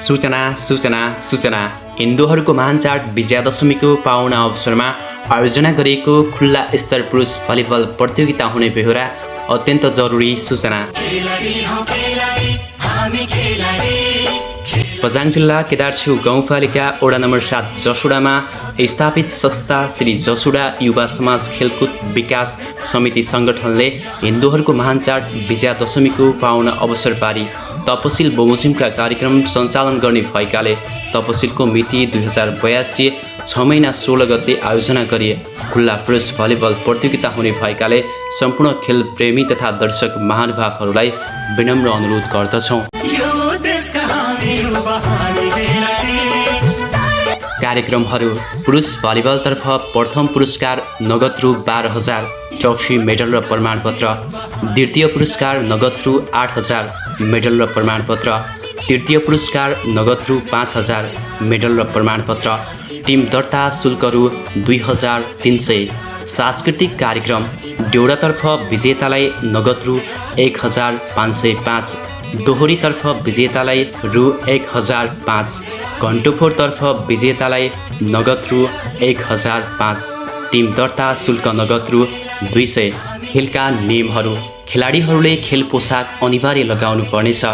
सूचना हिन्दूहरूको महान चाड विजयादशमीको पाहुना अवसरमा आयोजना गरिएको खुल्ला स्तर पुरुष भलिबल प्रतियोगिता हुने बेहोरा अत्यन्त जरुरी सूचना। बझाङ जिल्ला केदारछिउ गाउँपालिका वडा नम्बर 7 जसुडामा स्थापित संस्था श्री जसुडा युवा समाज खेलकुद विकास समिति संगठनले हिन्दूहरूको महान चाड विजयादशमीको पाहुना अवसर पारी तपसिल बमोजिमका कार्यक्रम सञ्चालन गर्ने भएकाले तपसिलको मिति 2082 6 महिना 16 गते आयोजना गरिए खुल्ला पुरुष भलिबल प्रतियोगिता हुने भएकाले सम्पूर्ण खेल प्रेमी तथा दर्शक महानुभावहरूलाई विनम्र अनुरोध गर्दछौँ। कार्यक्रमहरू पुरुष भलिबलतर्फ प्रथम पुरस्कार नगद रु 12,000 ट्रफी मेडल र प्रमाणपत्र, द्वितीय पुरस्कार नगद रु 8,000 मेडल र प्रमाणपत्र, तृतीय पुरस्कार नगद रु 5,000 मेडल र प्रमाणपत्र, टिम दर्ता शुल्क रु 2,300। सांस्कृतिक कार्यक्रम डेउडातर्फ विजेतालाई नगद रु 1,505, दोहोरीतर्फ विजेतालाई रु 1,005, घण्टोफोरतर्फ विजेतालाई नगद रु 1,005, टिम दर्ता शुल्क नगद रु 200। खेलका नियमहरू खेलाडीहरूले खेल पोसाक अनिवार्य लगाउनु पर्नेछ।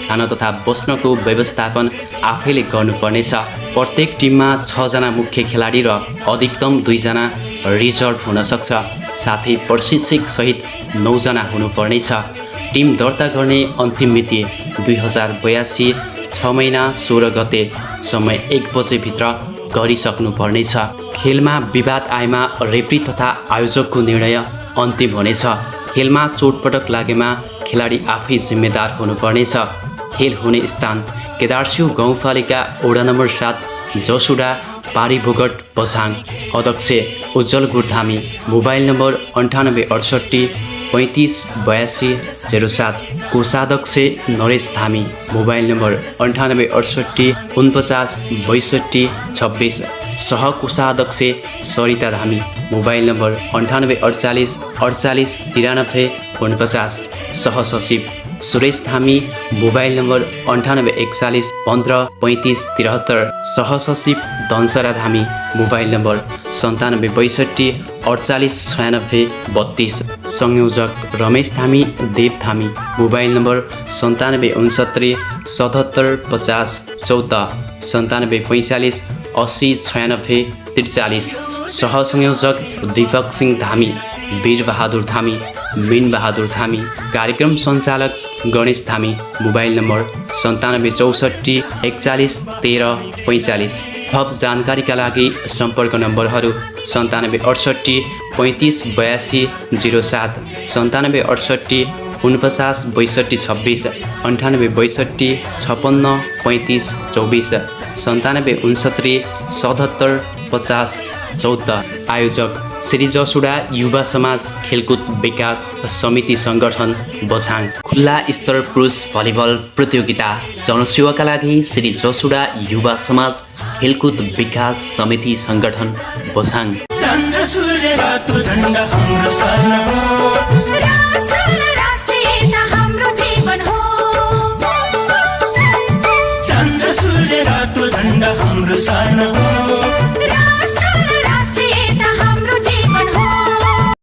खान तथा बस्नको व्यवस्थापन आफैले गर्नुपर्नेछ। प्रत्येक टिममा 6 जना मुख्य खेलाडी र अधिकतम 2 जना रिजर्भ हुन सक्छ। साथै प्रशिक्षक सहित 9 जना हुनुपर्नेछ। टिम दर्ता गर्ने अन्तिम मिति 2082 6 महिना 16 गते समय 1 बजेभित्र गरिसक्नुपर्नेछ। खेलमा विवाद आएमा रेफ्री तथा आयोजकको निर्णय अन्तिम हुनेछ। खेलमा चोटपटक लागेमा खेलाडी आफै जिम्मेदार हुनुपर्नेछ। खेल हुने स्थान केदारछिउ गाउँपालिका वडा नम्बर 7 जसुडा पारीभोगट बझाङ। अध्यक्ष उज्जवल गुरधामी, मोबाइल नम्बर 9868 35 82 07। कोषाध्यक्ष नरेश धामी, मोबाइल नम्बर 9868 49 62 26। सहकोषाध्यक्ष सरिता धामी, मोबाइल नम्बर 9848 48 93 49। सहसचिव सुरेश धामी, मोबाइल नम्बर 9841 15 35 73। सहसचिव धनसरा धामी, मोबाइल नम्बर 9762 48 96 32। संयोजक रमेश धामी देव धामी, मोबाइल नम्बर 9769 77 50 14 9745 80 96 43। सहसंयोजक दीपक सिंह धामी, वीर बहादुर धामी, मीन बहादुर धामी। कार्यक्रम सञ्चालक गणेश धामी, मोबाइल नम्बर 9764 41 13 45। थप जानकारीका लागि सम्पर्क नम्बरहरू 9768 35 82 07 9768 49 62 26 98 62 56 35 24 9769 77 50 14। आयोजक श्री जसुडा युवा समाज खेलकुद विकास समिति संगठन बझाङ। खुल्ला स्तर पुरुष भलिबल प्रतियोगिता जनसेवाका लागि श्री जसुडा युवा समाज खेलकुद विकास समिति संगठन बझाङ।